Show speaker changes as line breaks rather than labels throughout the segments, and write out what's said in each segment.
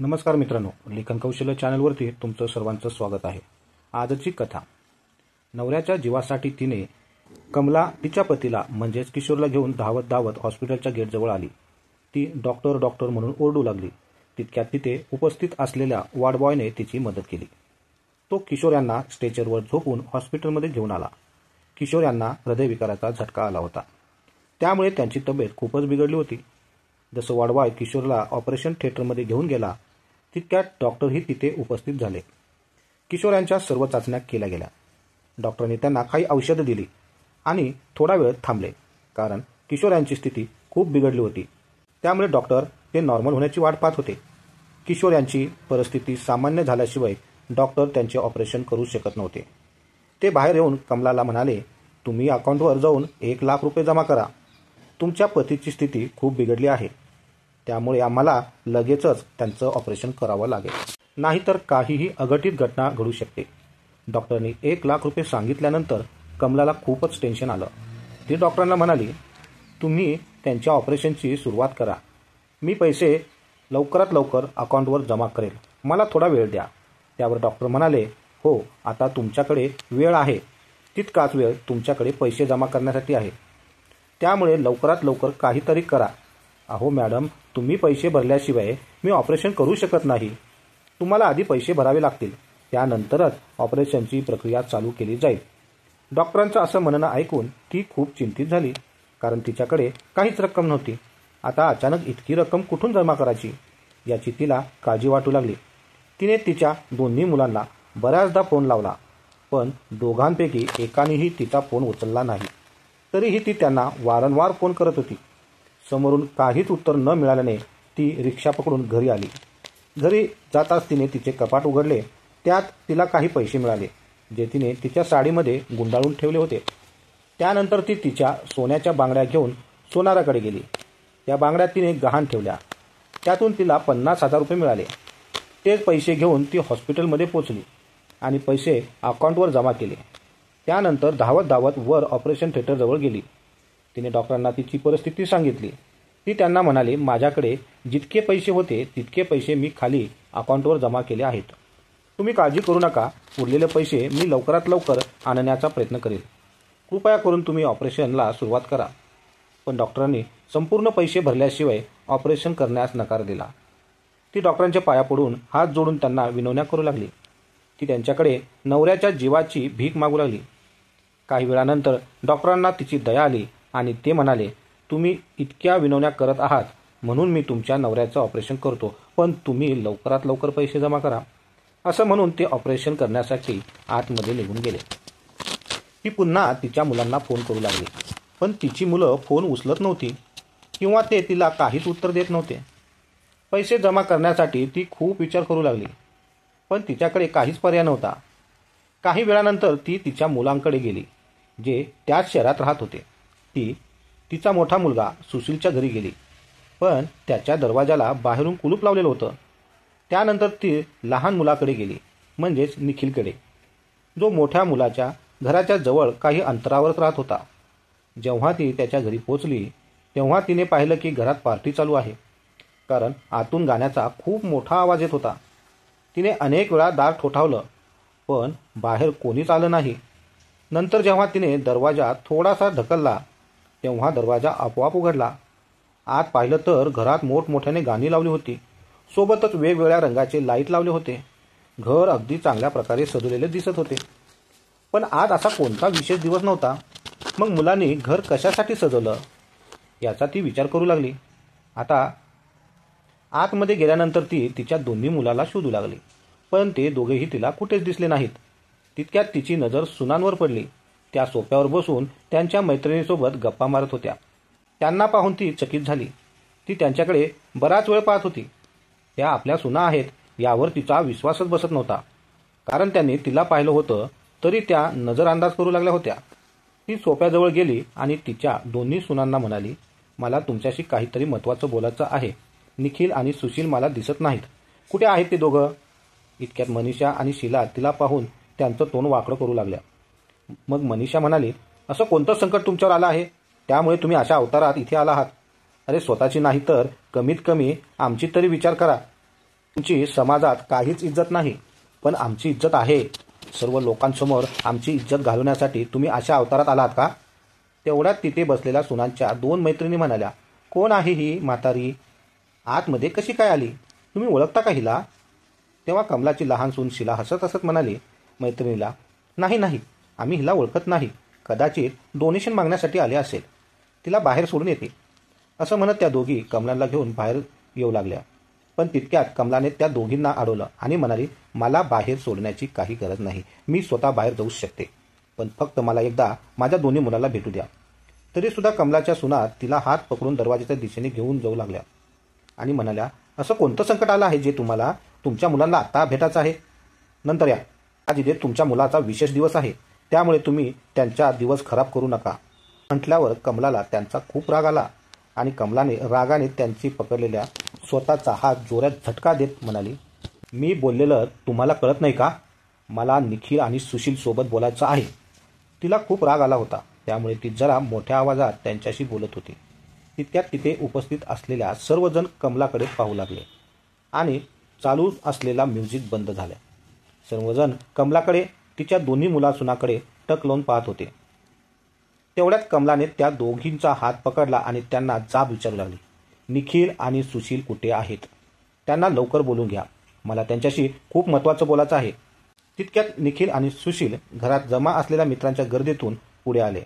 नमस्कार मित्रांनो, लेखन कौशल्य चॅनलवरती तुमचं सर्वांचं स्वागत आहे. आजची कथा. नवऱ्याच्या जीवासाठी तिने कमला तिच्या पतीला म्हणजेच किशोरला घेऊन धावत धावत हॉस्पिटलच्या गेटजवळ आली. ती डॉक्टर डॉक्टर म्हणून ओरडू लागली. तितक्यात तिथे उपस्थित असलेल्या वॉर्डबॉयने तिची मदत केली. तो किशोर यांना स्ट्रेचरवर झोपून हॉस्पिटलमध्ये घेऊन आला. किशोर यांना हृदयविकाराचा झटका आला होता, त्यामुळे त्यांची तब्येत खूपच बिघडली होती. जसं वॉर्डबॉय किशोरला ऑपरेशन थिएटरमध्ये घेऊन गेला, तितक्यात डॉक्टरही तिथे उपस्थित झाले. किशोर यांच्या सर्व चाचण्या केल्या गेल्या. डॉक्टरांनी त्यांना काही औषधं दिली आणि थोडा वेळ थांबले, कारण किशोर यांची स्थिती खूप बिघडली होती. त्यामुळे डॉक्टर ते नॉर्मल होण्याची वाट पाहत होते. किशोर यांची परिस्थिती सामान्य झाल्याशिवाय डॉक्टर त्यांचे ऑपरेशन करू शकत नव्हते. ते बाहेर येऊन कमलाला म्हणाले, तुम्ही अकाउंटवर जाऊन 1,00,000 रुपये जमा करा. तुमच्या पतीची स्थिती खूप बिघडली आहे, त्यामुळे आम्हाला लगेचच त्यांचं ऑपरेशन करावं लागेल, नाहीतर काहीही अघटित घटना घडू शकते. डॉक्टरनी 1,00,000 रुपये सांगितल्यानंतर कमलाला खूपच टेन्शन आलं. ती डॉक्टरांना म्हणाली, तुम्ही त्यांच्या ऑपरेशनची सुरुवात करा. मी पैसे लवकरात लवकर अकाउंटवर जमा करेल, मला थोडा वेळ द्या. त्यावर डॉक्टर म्हणाले, हो, आता तुमच्याकडे वेळ आहे, तितकाच वेळ तुमच्याकडे पैसे जमा करण्यासाठी आहे. त्यामुळे लवकरात लवकर काहीतरी करा. अहो मॅडम, तुम्ही पैसे भरल्याशिवाय मी ऑपरेशन करू शकत नाही. तुम्हाला आधी पैसे भरावे लागतील, त्यानंतरच ऑपरेशनची प्रक्रिया चालू केली जाईल. डॉक्टरांचं असं म्हणणं ऐकून ती खूप चिंतित झाली, कारण तिच्याकडे काहीच रक्कम नव्हती. आता अचानक इतकी रक्कम कुठून जमा करायची याची तिला काळजी वाटू लागली. तिने तिच्या दोन्ही मुलांना बऱ्याचदा फोन लावला, पण दोघांपैकी एकानेही तिचा फोन उचलला नाही. तरीही ती त्यांना वारंवार फोन करत होती. समोरून काहीच उत्तर न मिळाल्याने ती रिक्षा पकडून घरी आली. घरी जाताच तिने तिचे कपाट उघडले. त्यात तिला काही पैसे मिळाले, जे तिने तिच्या साडीमध्ये गुंडाळून ठेवले होते. त्यानंतर ती तिच्या सोन्याच्या बांगड्या घेऊन सोनाराकडे गेली. त्या बांगड्या तिने गहाण ठेवल्या. त्यातून तिला 50,000 रुपये मिळाले. तेच पैसे घेऊन ती हॉस्पिटलमध्ये पोचली आणि पैसे अकाउंटवर जमा केले. त्यानंतर धावत धावत वर ऑपरेशन थिएटरजवळ गेली. तिने डॉक्टरांना तिची परिस्थिती सांगितली. ती त्यांना म्हणाली, माझ्याकडे जितके पैसे होते तितके पैसे मी खाली अकाउंटवर जमा केले आहेत. तुम्ही काळजी करू नका, उरलेले पैसे मी लवकरात लवकर आणण्याचा प्रयत्न करेल. कृपया करून तुम्ही ऑपरेशनला सुरुवात करा. पण डॉक्टरांनी संपूर्ण पैसे भरल्याशिवाय ऑपरेशन करण्यास नकार दिला. ती डॉक्टरांच्या पाया पडून हात जोडून त्यांना विनवण्या करू लागली. ती त्यांच्याकडे नवऱ्याच्या जीवाची भीक मागू लागली. काही वेळानंतर डॉक्टरांना तिची दया आली आणि ते म्हणाले, तुम्ही इतक्या विनवण्या करत आहात म्हणून मी तुमच्या नवऱ्याचं ऑपरेशन करतो, पण तुम्ही लवकरात लवकर पैसे जमा करा. असं म्हणून ते ऑपरेशन करण्यासाठी आतमध्ये निघून गेले. ती पुन्हा तिच्या मुलांना फोन करू लागली, पण तिची मुलं फोन उचलत नव्हती किंवा ते तिला काहीच उत्तर देत नव्हते. पैसे जमा करण्यासाठी ती खूप विचार करू लागली, पण तिच्याकडे काहीच पर्याय नव्हता. काही वेळानंतर ती तिच्या मुलांकडे गेली, जे त्याच शहरात राहत होते. ती तिचा मोठा मुलगा सुशीलच्या घरी गेली, पण त्याच्या दरवाजाला बाहेरून कुलूप लावलेलं होतं. त्यानंतर ती लहान मुलाकडे गेली, म्हणजेच निखिलकडे, जो मोठ्या मुलाच्या घराच्या जवळ काही अंतरावर राहत होता. जेव्हा ती त्याच्या घरी पोचली तेव्हा तिने पाहिलं की घरात पार्टी चालू आहे, कारण आतून गाण्याचा खूप मोठा आवाज येत होता. तिने अनेक वेळा दार ठोठावलं, पण बाहेर कोणीच आलं नाही. नंतर जेव्हा तिने दरवाजा थोडासा ढकलला तेव्हा दरवाजा आपोआप उघडला. आत पाहिलं तर घरात मोठमोठ्याने गाणी लावली होती, सोबतच वेगवेगळ्या रंगाचे लाईट लावले होते. घर अगदी चांगल्या प्रकारे सजवलेले दिसत होते. पण आज असा कोणता विशेष दिवस नव्हता. मग मुलांनी घर कशासाठी सजवलं याचा ती विचार करू लागली. आता आतमध्ये गेल्यानंतर ती तिच्या दोन्ही मुलाला शोधू लागली, पण ते दोघेही तिला कुठेच दिसले नाहीत. तितक्यात तिची नजर सुनांवर पडली. त्या सोफ्यावर बसून त्यांच्या मैत्रिणीसोबत गप्पा मारत होत्या. त्यांना पाहून ती चकित झाली. ती त्यांच्याकडे बराच वेळ पाहत होती. त्या आपल्या सुना आहेत यावर तिचा विश्वासच बसत नव्हता, कारण त्यांनी तिला पाहिलं होतं तरी त्या नजरअंदाज करू लागल्या होत्या. ती सोफ्याजवळ गेली आणि तिच्या दोन्ही सुनांना म्हणाली, मला तुमच्याशी काहीतरी महत्त्वाचं बोलायचं आहे. निखिल आणि सुशील मला दिसत नाहीत. कुठे आहेत ते दोघं? इतक्यात मनीषा आणि शीला तिला पाहून त्यांचं तोंड वाकडं करू लागल्या. मग मनीषा म्हणाली, असं कोणतं संकट तुमच्यावर आलं आहे त्यामुळे तुम्ही अशा अवतारात इथे आला आहात? अरे स्वतःची नाही तर कमीत कमी आमची तरी विचार करा. तुमची समाजात काहीच इज्जत नाही, पण आमची इज्जत आहे. सर्व लोकांसमोर आमची इज्जत घालवण्यासाठी तुम्ही अशा अवतारात आलात का? तेवढ्यात तिथे बसलेल्या सुनांच्या 2 मैत्रिणी म्हणाल्या, कोण आहे ही म्हातारी? आतमध्ये कशी काय आली? तुम्ही ओळखता का हिला? तेव्हा कमलाची लहान सून शिला हसत हसत म्हणाली मैत्रिणीला, नाही नाही, आम्ही हिला ओळखत नाही. कदाचित डोनेशन मागण्यासाठी आले असेल. तिला बाहेर सोडून येते. असं म्हणत त्या दोघी कमलाला घेऊन बाहेर येऊ लागल्या. पण तितक्यात कमलाने त्या दोघींना अडवलं आणि म्हणाली, मला बाहेर सोडण्याची काही गरज नाही. मी स्वतः बाहेर जाऊ शकते. पण फक्त मला एकदा माझ्या दोन्ही मुलाला भेटू द्या. तरी सुद्धा कमलाच्या सुना तिला हात पकडून दरवाजाच्या दिशेने घेऊन जाऊ लागल्या आणि म्हणाल्या, असं कोणतं संकट आलं आहे जे तुम्हाला तुमच्या मुलांना आता भेटायचं आहे? नंतर या. आज इथे तुमच्या मुलाचा विशेष दिवस आहे, त्यामुळे तुम्ही त्यांचा दिवस खराब करू नका. म्हटल्यावर कमलाला त्यांचा खूप राग आला आणि कमलाने रागाने त्यांची पकडलेल्या स्वतःचा हात जोरात झटका देत म्हणाली, मी बोललेलं तुम्हाला कळत नाही का? मला निखिल आणि सुशील सोबत बोलायचं आहे. तिला खूप राग आला होता, त्यामुळे ती जरा मोठ्या आवाजात त्यांच्याशी बोलत होती. तितक्यात तिथे उपस्थित असलेल्या सर्वजण कमलाकडे पाहू लागले आणि चालू असलेला म्युझिक बंद झाला. सर्वजण कमलाकडे, तिच्या दोन्ही मुलासुनाकडे टक लावून पाहत होते. तेवढ्यात कमलाने त्या दोघींचा हात पकडला आणि त्यांना जाब विचारू लागली, निखिल आणि सुशील कुठे आहेत? त्यांना लवकर बोलून घ्या. मला त्यांच्याशी खूप महत्त्वाचं बोलायचं आहे. तितक्यात निखिल आणि सुशील घरात जमा असलेल्या मित्रांच्या गर्दीतून पुढे आले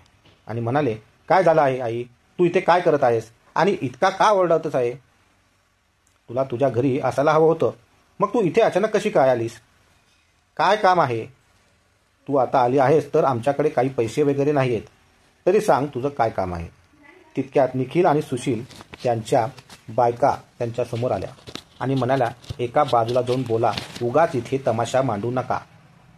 आणि म्हणाले, काय झालं आहे आई? तू इथे काय करत आहेस आणि इतका का ओरडतच आहे? तुला तुझ्या घरी असायला हवं होतं, मग तू इथे अचानक कशी काय आलीस? काय काम आहे? तू आता आली आहेस तर आमच्याकडे काही पैसे वगैरे नाही आहेत. तरी सांग तुझं काय काम आहे? तितक्यात निखिल आणि सुशील त्यांच्या बायका त्यांच्या समोर आल्या आणि म्हणाल्या, एका बाजूला जाऊन बोला, उगाच इथे तमाशा मांडू नका.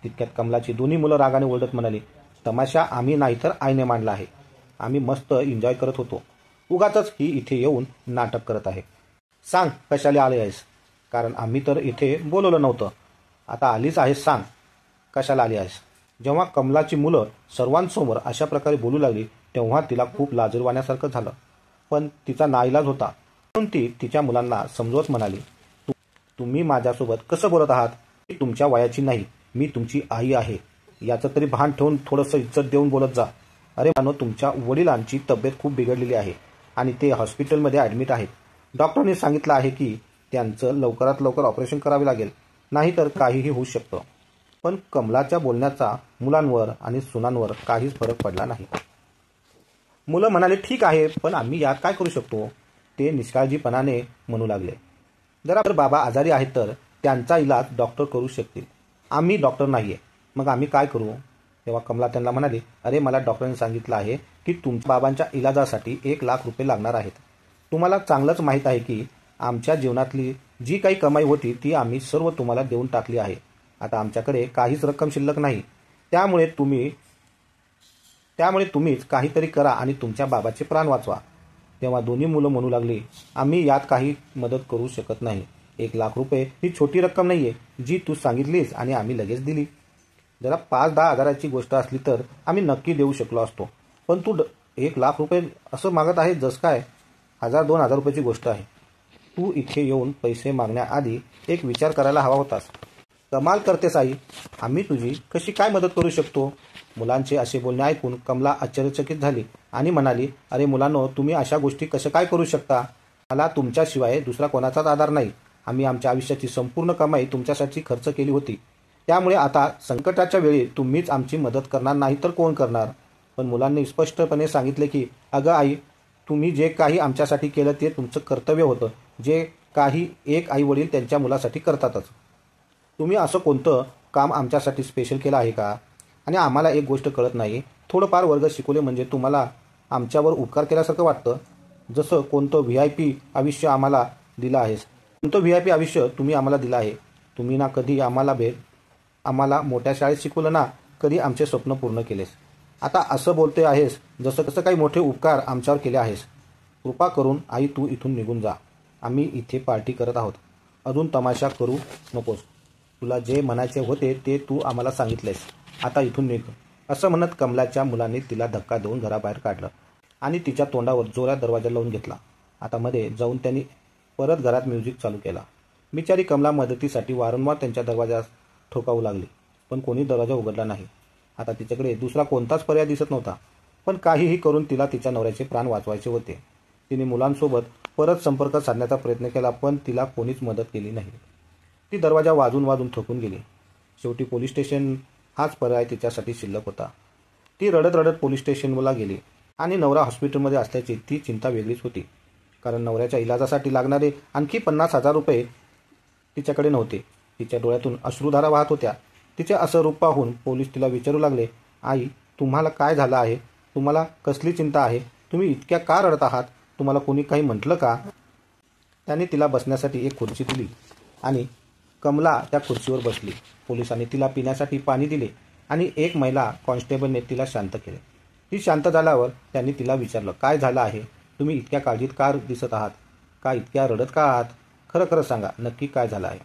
तितक्यात कमलाची दोन्ही मुलं रागाने ओरडत म्हणाली, तमाशा आम्ही नाही तर आईने मांडला आहे. आम्ही मस्त एन्जॉय करत होतो. उगाचच ही इथे येऊन नाटक करत आहे. सांग कशाला आले आहेस? कारण आम्ही तर इथे बोलवलं नव्हतं. आता आलीच आहेस, सांग कशाला आली आहेस? जेव्हा कमलाची मुलं सर्वांसमोर अशा प्रकारे बोलू लागली तेव्हा तिला खूप लाजिरवाण्यासारखं झालं. पण तिचा नाईलाज होता म्हणून ती तिच्या मुलांना समजवत म्हणाली, तुम्ही माझ्यासोबत कसं बोलत आहात? मी तुमच्या वयाची नाही, मी तुमची आई आहे. याचं तरी भान ठेवून थोडंसं इज्जत देऊन बोलत जा. अरे मानो, तुमच्या वडिलांची तब्येत खूप बिघडलेली आहे आणि ते हॉस्पिटलमध्ये ॲडमिट आहेत. डॉक्टरने सांगितलं आहे की त्यांचं लवकरात लवकर ऑपरेशन करावे लागेल, नाहीतर काहीही होऊ शकतं. पण कमलाच्या बोलण्याचा मुलांवर आणि सुनांवर काहीच फरक पडला नाही. मुलं म्हणाले, ठीक आहे, पण आम्ही यात काय करू शकतो? ते निष्काळजीपणाने म्हणू लागले, जरा बाबा आजारी आहेत तर त्यांचा इलाज डॉक्टर करू शकतील. आम्ही डॉक्टर नाहीये, मग आम्ही काय करू? तेव्हा कमला त्यांना म्हणाली, अरे मला डॉक्टरांनी सांगितलं आहे की तुमच्या बाबांच्या इलाजासाठी 1,00,000 रुपये लागणार आहेत. तुम्हाला चांगलंच माहीत आहे की आमच्या जीवनातली जी काही कमाई होती ती आम्ही सर्व तुम्हाला देऊन टाकली आहे. आता आमच्याकडे काहीच रक्कम शिल्लक नाही. त्यामुळे तुम्हीच काहीतरी करा आणि तुमच्या बाबाचे प्राण वाचवा. तेव्हा दोन्ही मुलं म्हणू लागली, आम्ही यात काही मदत करू शकत नाही. 1,00,000 रुपये ही छोटी रक्कम नाहीये जी तू सांगितलीस आणि आम्ही लगेच दिली. जरा 5-10 हजाराची गोष्ट असली तर आम्ही नक्की देऊ शकलो असतो. पण तू 1,00,000 रुपये असं मागत आहे जसं काय 1,000-2,000 रुपयाची गोष्ट आहे. तू इथे येऊन पैसे मागण्याआधी एक विचार करायला हवा होतास. कमाल करतेस आई, आम्ही तुझी कशी काय मदत करू शकतो? मुलांचे असे बोलणे ऐकून कमला आश्चर्यचकित झाली आणि म्हणाली, अरे मुलांनो, तुम्ही अशा गोष्टी कशा काय करू शकता? मला तुमच्याशिवाय दुसरा कोणाचाच आधार नाही. आम्ही आमच्या आयुष्याची संपूर्ण कमाई तुमच्यासाठी खर्च केली होती. त्यामुळे आता संकटाच्या वेळी तुम्हीच आमची मदत करणार नाही तर कोण करणार? पण मुलांनी स्पष्टपणे सांगितले की अगं आई, तुम्ही जे काही आमच्यासाठी केलं ते तुमचं कर्तव्य होतं, जे काही एक आई वडील त्यांच्या मुलासाठी करतातच. तुम्ही असं कोणतं काम आमच्यासाठी स्पेशल केलं आहे का? आणि आम्हाला एक गोष्ट कळत नाही, थोडंफार वर्ग शिकवले म्हणजे तुम्हाला आमच्यावर उपकार केल्यासारखं वाटतं. जसं कोणतं VIP आयुष्य आम्हाला दिलं आहेस. कोणतं VIP आयुष्य तुम्ही आम्हाला दिलं आहे? तुम्ही ना कधी आम्हाला मोठ्या शाळेत शिकवलं, ना कधी आमचे स्वप्न पूर्ण केलेस. आता असं बोलते आहेस जसं कसं काही मोठे उपकार आमच्यावर केले आहेस. कृपा करून आई तू इथून निघून जा. आम्ही इथे पार्टी करत आहोत. अजून तमाशा करू नकोस. तुला जे म्हणायचे होते ते तू आम्हाला सांगितलेस. आता इथून निघ. असं म्हणत कमलाच्या मुलांनी तिला धक्का देऊन घराबाहेर काढलं आणि तिच्या तोंडावर जोरात दरवाजा लावून घेतला. आता मध्ये जाऊन त्यांनी परत घरात म्युझिक चालू केला. बिचारी कमला मदतीसाठी वारंवार त्यांच्या दरवाजात ठोकावू लागली, पण कोणी दरवाजा उघडला नाही. आता तिच्याकडे दुसरा कोणताच पर्याय दिसत नव्हता, पण काहीही करून तिला तिच्या नवऱ्याचे प्राण वाचवायचे होते. तिने मुलांसोबत परत संपर्क साधण्याचा प्रयत्न केला, पण तिला कोणीच मदत केली नाही. ती दरवाजा वाजून वाजून थकून गेली. शेवटी पोलीस स्टेशन हाच पर्याय तिच्यासाठी शिल्लक होता. ती रडत रडत पोलीस स्टेशनला गेली आणि नवरा हॉस्पिटलमध्ये असल्याची ती चिंता वेगळीच होती, कारण नवऱ्याच्या इलाजासाठी लागणारे आणखी 50,000 रुपये तिच्याकडे नव्हते. तिच्या डोळ्यातून अश्रुधारा वाहत होत्या. तिचे असं रूप पाहून पोलीस तिला विचारू लागले, आई, तुम्हाला काय झालं आहे? तुम्हाला कसली चिंता आहे? तुम्ही इतक्या का रडत आहात? तुम्हाला कोणी काही म्हटलं का? त्याने तिला बसण्यासाठी एक खुर्ची दिली आणि कमला त्या खुर्चीवर बसली. पोलिसांनी तिला पिण्यासाठी पाणी दिले आणि एक महिला कॉन्स्टेबलने तिला शांत केले. ती शांत झाल्यावर त्यांनी तिला विचारलं, काय झालं आहे? तुम्ही इतक्या काळजीत का दिसत आहात? का इतक्या रडत का आहात? खरं खरं सांगा, नक्की काय झालं आहे?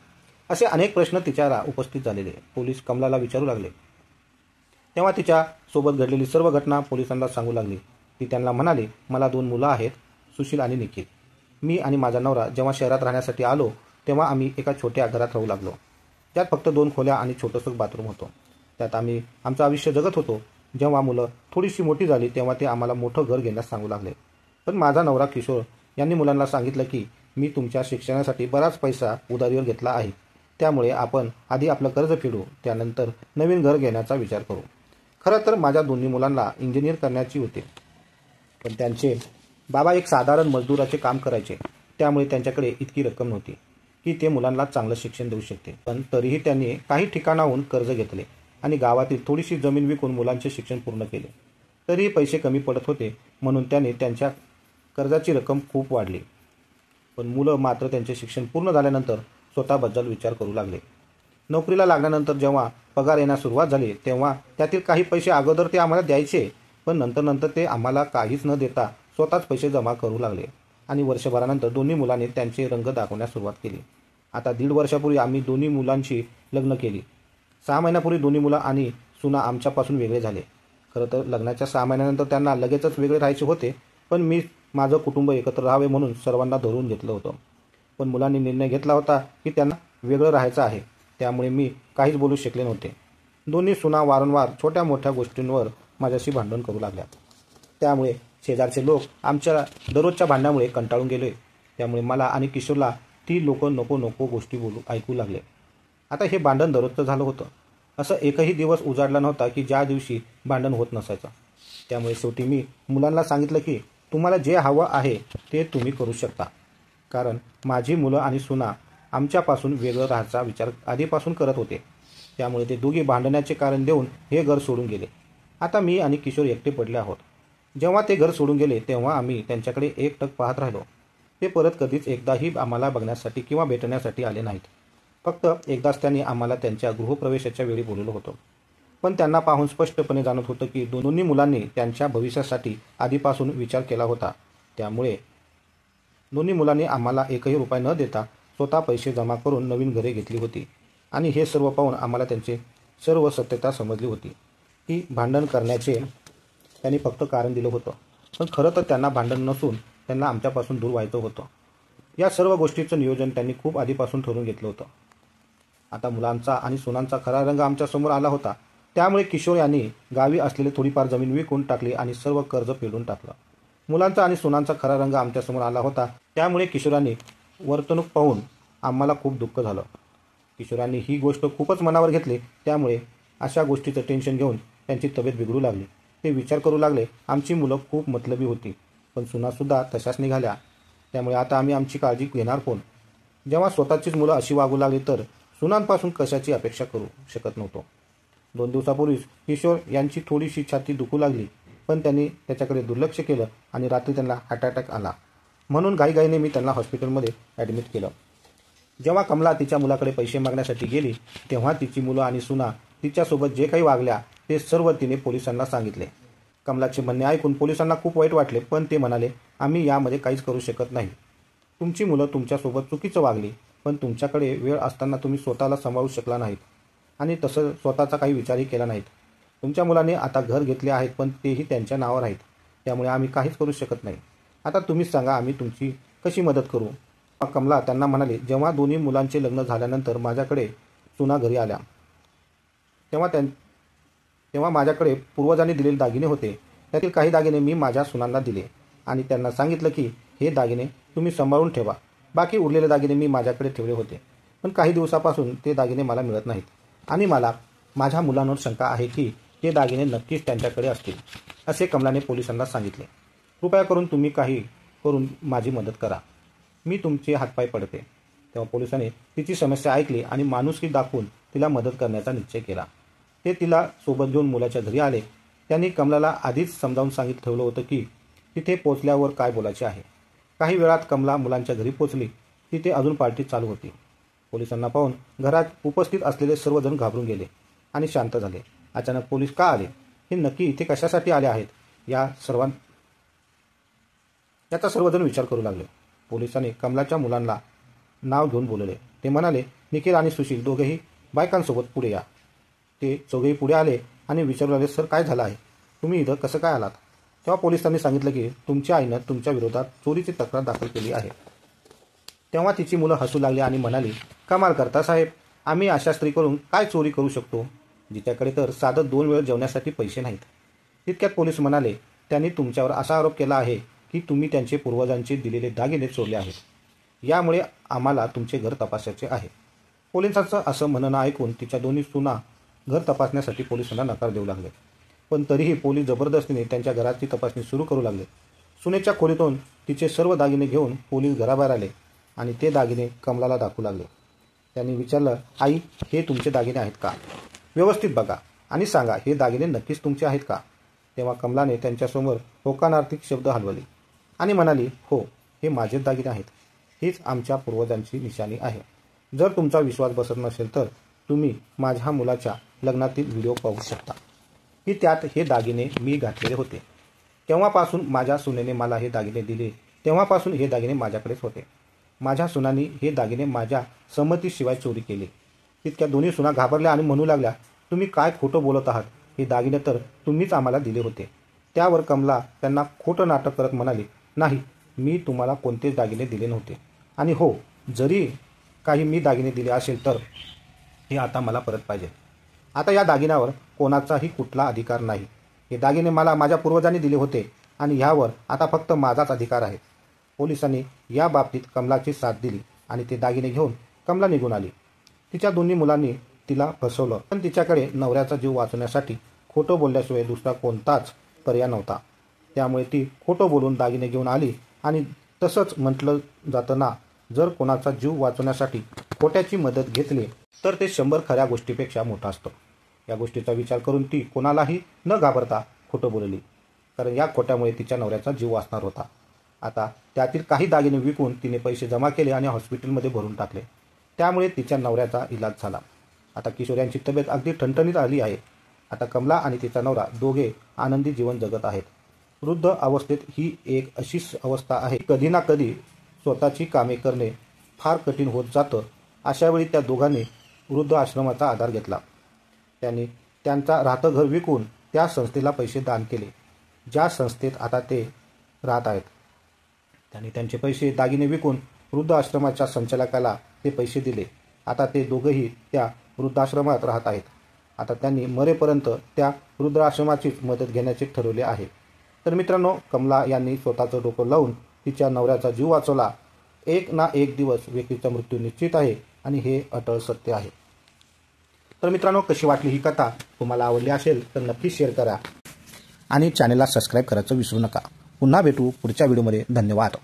असे अनेक प्रश्न तिच्याला उपस्थित झालेले. पोलीस कमलाला विचारू लागले. तेव्हा तिच्या सोबत घडलेली सर्व घटना पोलिसांना सांगू लागली. ती त्यांना म्हणाली, मला 2 मुलं आहेत, सुशील आणि निखिल. मी आणि माझा नवरा जेव्हा शहरात राहण्यासाठी आलो तेव्हा आम्ही एका छोट्या घरात राहू लागलो. त्यात फक्त 2 खोल्या आणि छोटंसं बाथरूम होतं. त्यात आम्ही आमचं आयुष्य जगत होतो. जेव्हा मुलं थोडीशी मोठी झाली तेव्हा ते आम्हाला मोठं घर घेण्यास सांगू लागले. पण माझा नवरा किशोर यांनी मुलांना सांगितलं की मी तुमच्या शिक्षणासाठी बराच पैसा उधारीवर घेतला आहे, त्यामुळे आपण आधी आपलं कर्ज फेडू, त्यानंतर नवीन घर घेण्याचा विचार करू. खरं तर माझ्या दोन्ही मुलांना इंजिनियर करण्याची होते, पण त्यांचे बाबा एक साधारण मजदुराचे काम करायचे, त्यामुळे त्यांच्याकडे इतकी रक्कम नव्हती की ते मुलांना चांगलं शिक्षण देऊ शकते. पण तरीही त्यांनी काही ठिकाणाहून कर्ज घेतले आणि गावातील थोडीशी जमीन विकून मुलांचे शिक्षण पूर्ण केले. तरीही पैसे कमी पडत होते, म्हणून त्यांनी त्यांच्या कर्जाची रक्कम खूप वाढली. पण मुलं मात्र त्यांचे शिक्षण पूर्ण झाल्यानंतर स्वतःबद्दल विचार करू लागले. नोकरीला लागल्यानंतर जेव्हा पगार येण्यास सुरुवात झाली तेव्हा त्यातील काही पैसे अगोदर ते आम्हाला द्यायचे, पण नंतर ते आम्हाला काहीच न देता स्वतःच पैसे जमा करू लागले आणि वर्षभरानंतर दोन्ही मुलांनी त्यांचे रंग दाखवण्यास सुरुवात केली. आता 1.5 वर्षापूर्वी आम्ही दोन्ही मुलांची लग्न केली. 6 महिन्यापूर्वी दोन्ही मुलं आणि सुना आमच्यापासून वेगळे झाले. खरं तर लग्नाच्या 6 महिन्यानंतर त्यांना लगेचच वेगळे राहायचे होते, पण मी माझं कुटुंब एकत्र राहावे म्हणून सर्वांना धरून घेतलं होतं. पण मुलांनी निर्णय घेतला होता की त्यांना वेगळं राहायचं आहे, त्यामुळे मी काहीच बोलू शकले नव्हते. दोन्ही सुना वारंवार छोट्या मोठ्या गोष्टींवर माझ्याशी भांडण करू लागल्या. त्यामुळे शेजारचे लोक आमच्या दररोजच्या भांडणामुळे कंटाळून गेले. त्यामुळे मला आणि किशोरला ती लोक नको नको गोष्टी ऐकू लागले. आता हे भांडण दररोजचं झालं होतं. असं एकही दिवस उजाडला नव्हता की ज्या दिवशी भांडण होत नसायचं. त्यामुळे शेवटी मी मुलांना सांगितलं की तुम्हाला जे हवं आहे ते तुम्ही करू शकता, कारण माझी मुलं आणि सुना आमच्यापासून वेगळं राहायचा विचार आधीपासून करत होते. त्यामुळे ते दोघे भांडण्याचे कारण देऊन हे घर सोडून गेले. आता मी आणि किशोर एकटे पडले आहोत. जेव्हा ते घर सोडून गेले तेव्हा आम्ही त्यांच्याकडे एकटक पाहत राहिलो. ते परत कधीच एकदाही आम्हाला बघण्यासाठी किंवा भेटण्यासाठी आले नाहीत. फक्त एकदाच त्यांनी आम्हाला त्यांच्या गृहप्रवेशाच्या वेळी बोलवलं होतं. पण त्यांना पाहून स्पष्टपणे जाणवत होतं की दोन्ही मुलांनी त्यांच्या भविष्यासाठी आधीपासून विचार केला होता. त्यामुळे दोन्ही मुलांनी आम्हाला एकही रुपया न देता स्वतः पैसे जमा करून नवीन घरे घेतली होती आणि हे सर्व पाहून आम्हाला त्यांची सर्व सत्यता समजली होती की भांडण करण्याचे त्यांनी फक्त कारण दिलं होतं. पण खरं तर त्यांना भांडण नसून त्यांना आमच्यापासून दूर व्हायचं होतं. या सर्व गोष्टीचं नियोजन त्यांनी खूप आधीपासून ठरवून घेतलं होतं. आता मुलांचा आणि सुनांचा खरा रंग आमच्यासमोर आला होता. त्यामुळे किशोर यांनी गावी असलेली थोडीफार जमीन विकून टाकली आणि सर्व कर्ज फेडून टाकलं. मुलांचा आणि सुनांचा खरा रंग आमच्यासमोर आला होता. त्यामुळे किशोरांनी वर्तणूक पाहून आम्हाला खूप दुःख झालं. किशोरांनी ही गोष्ट खूपच मनावर घेतली. त्यामुळे अशा गोष्टीचं टेन्शन घेऊन त्यांची तब्येत बिघडू लागली. ते विचार करू लागले, आमची मुलं खूप मतलबी होती, पण सुनासुद्धा तशाच निघाल्या. त्यामुळे आता आम्ही आमची काळजी घेणार कोण? जेव्हा स्वतःचीच मुलं अशी वागू लागली तर सुनांपासून कशाची अपेक्षा करू शकत नव्हतो. 2 दिवसापूर्वीच किशोर यांची थोडीशी छाती दुखू लागली, पण त्यांनी त्याच्याकडे दुर्लक्ष केलं आणि रात्री त्यांना हार्ट अटॅक आला. म्हणून घाईघाईने मी त्यांना हॉस्पिटलमध्ये ॲडमिट केलं. जेव्हा कमला तिच्या मुलाकडे पैसे मागण्यासाठी गेली तेव्हा तिची मुलं आणि सुना तिच्यासोबत जे काही वागल्या ते सर्व तिने पोलिसांना सांगितले. कमलाचे म्हणणे ऐकून पोलिसांना खूप वाईट वाटले, पण ते म्हणाले, आम्ही यामध्ये काहीच करू शकत नाही. तुमची मुलं तुमच्यासोबत चुकीचं वागली, पण तुमच्याकडे वेळ असताना तुम्ही स्वतःला सांभाळू शकला नाहीत आणि तसं स्वतःचा काही विचारही केला नाहीत. तुमच्या मुलांनी आता घर घेतले आहेत, पण तेही त्यांच्या नावावर आहेत. त्यामुळे आम्ही काहीच करू शकत नाही. आता तुम्हीच सांगा, आम्ही तुमची कशी मदत करू? कमला त्यांना म्हणाली, जेव्हा दोन्ही मुलांचे लग्न झाल्यानंतर माझ्याकडे सुना घरी आल्या तेव्हा माझ्याकडे पूर्वजांनी दिलेले दागिने होते. त्यातील काही दागिने मी माझ्या सुनांना दिले आणि त्यांना सांगितलं की हे दागिने तुम्ही सांभाळून ठेवा. बाकी उरलेले दागिने मी माझ्याकडे ठेवले होते. पण काही दिवसापासून ते दागिने मला मिळत नाहीत आणि मला माझ्या मुलांवर शंका आहे की ते दागिने नक्कीच त्यांच्याकडे असतील, असे कमलाने पोलिसांना सांगितले. कृपया करून तुम्ही काही करून माझी मदत करा. मी तुमचे हातपाय पडते. तेव्हा पोलिसांनी तिची समस्या ऐकली आणि माणुसकी दाखवून तिला मदत करण्याचा निश्चय केला. ते तिला सोबत घेऊन मुलाच्या घरी आले. त्यांनी कमलाला आधीच समजावून सांगितलं ठेवलं होतं की तिथे पोचल्यावर काय बोलायचे आहे. काही वेळात कमला मुलांच्या घरी पोचली. तिथे अजून पार्टी चालू होती. पोलिसांना पाहून घरात उपस्थित असलेले सर्वजण घाबरून गेले आणि शांत झाले. अचानक पोलीस का आले, हे नक्की इथे कशासाठी आले आहेत, याचा सर्वजण विचार करू लागले. पोलिसांनी कमलाच्या मुलांना नाव घेऊन बोलवले. ते म्हणाले, निखिल आणि सुशील दोघेही बायकांसोबत पुढे या. ते चौघेही पुढे आले आणि विचारू लागले, सर काय झालं आहे, तुम्ही इथं कसं काय आलात? तेव्हा पोलिसांनी सांगितलं की तुमच्या आईनं तुमच्या विरोधात चोरीची तक्रार दाखल केली आहे. तेव्हा तिची मुलं हसू लागली आणि म्हणाली, कमाल करता साहेब, आम्ही अशा स्त्रीकडून काय चोरी करू शकतो जिच्याकडे तर साधं 2 वेळ जेवण्यासाठी पैसे नाहीत. तितक्यात पोलीस म्हणाले, त्यांनी तुमच्यावर असा आरोप केला आहे की तुम्ही त्यांचे पूर्वजांचे दिलेले दागिने चोरले आहेत. यामुळे आम्हाला तुमचे घर तपासायचे आहे. पोलिसांचं असं म्हणणं ऐकून तिच्या दोन्ही सुना घर तपासण्यासाठी पोलिसांना नकार देऊ लागले. पण तरीही पोलीस जबरदस्तीने त्यांच्या घराची तपासणी सुरू करू लागले. सुनेच्या खोलीतून तिचे सर्व दागिने घेऊन पोलीस घराबाहेर आले आणि ते दागिने कमलाला दाखवू लागले. त्यांनी विचारलं, आई हे तुमचे दागिने आहेत का? व्यवस्थित बघा आणि सांगा हे दागिने नक्कीच तुमचे आहेत का? तेव्हा कमलाने त्यांच्यासमोर होकारार्थी शब्द हलवले आणि म्हणाली, हो हे माझेच दागिने आहेत. हीच आमच्या पूर्वजांची निशाणी आहे. जर तुमचा विश्वास बसत नसेल तर तुम्ही माझ्या मुलाच्या लग्नातील व्हिडिओ पाहू शकता की त्यात हे दागिने मी घातलेले होते. तेव्हापासून माझ्या सुनेने मला हे दागिने दिले तेव्हापासून हे दागिने माझ्याकडेच होते. माझ्या सुनांनी हे दागिने माझ्या संमतीशिवाय चोरी केली. तितक्या दोन्ही सुना घाबरल्या आणि म्हणू लागल्या, तुम्ही काय खोटं बोलत आहात, हे दागिने तर तुम्हीच आम्हाला दिले होते. त्यावर कमला त्यांना खोटं नाटक करत म्हणाली, नाही मी तुम्हाला कोणतेच दागिने दिले नव्हते आणि हो जरी काही मी दागिने दिले असेल तर हे आता मला परत पाहिजे. आता या दागिन्यावर कोणाचाही कुठला अधिकार नाही. हे दागिने मला माझ्या पूर्वजांनी दिले होते आणि ह्यावर आता फक्त माझाच अधिकार आहे. पोलिसांनी या बाबतीत कमलाची साथ दिली आणि ते दागिने घेऊन कमला निघून आली. तिच्या दोन्ही मुलांनी तिला फसवलं, पण तिच्याकडे नवऱ्याचा जीव वाचवण्यासाठी खोटं बोलल्याशिवाय दुसरा कोणताच पर्याय नव्हता. त्यामुळे ती खोटं बोलून दागिने घेऊन आली आणि तसंच म्हटलं जातं ना, जर कोणाचा जीव वाचवण्यासाठी खोट्याची मदत घेतली तर ते 100 खऱ्या गोष्टीपेक्षा मोठा असतं. या गोष्टीचा विचार करून ती कोणालाही न घाबरता खोटं बोलली, कारण या खोट्यामुळे तिच्या नवऱ्याचा जीव वाचणार होता. आता त्यातील काही दागिने विकून तिने पैसे जमा केले आणि हॉस्पिटलमध्ये भरून टाकले. त्यामुळे तिच्या नवऱ्याचा इलाज झाला. आता किशोर यांची तब्येत अगदी ठणठणीत आली आहे. आता कमला आणि तिचा नवरा दोघे आनंदी जीवन जगत आहेत. वृद्ध अवस्थेत ही एक अशी अवस्था आहे, कधी ना कधी स्वतःची कामे करणे फार कठीण होत जातं. अशावेळी त्या दोघांनी वृद्ध आश्रमाचा आधार घेतला. त्यांनी त्यांचा राहतं घर विकून त्या संस्थेला पैसे दान केले, ज्या संस्थेत आता ते राहत आहेत. त्यांनी त्यांचे पैसे दागिने विकून वृद्धाश्रमाच्या संचालकाला ते पैसे दिले. आता ते दोघंही त्या वृद्धाश्रमात राहत आहेत. आता त्यांनी मरेपर्यंत त्या वृद्धाश्रमाचीच मदत घेण्याचे ठरवले आहे. तर मित्रांनो, कमला यांनी स्वतःचं डोकं लावून तिच्या नवऱ्याचा जीव वाचवला. एक ना एक दिवस व्यक्तीचा मृत्यू निश्चित आहे आणि हे अटळ सत्य आहे. तर मित्रांनो, कशी वाटली ही कथा? तुम्हाला आवडली असेल तर नक्की शेअर करा आणि चॅनलला सबस्क्राईब करायचं विसरू नका. पुन्हा भेटू पुढच्या व्हिडिओमध्ये. धन्यवाद.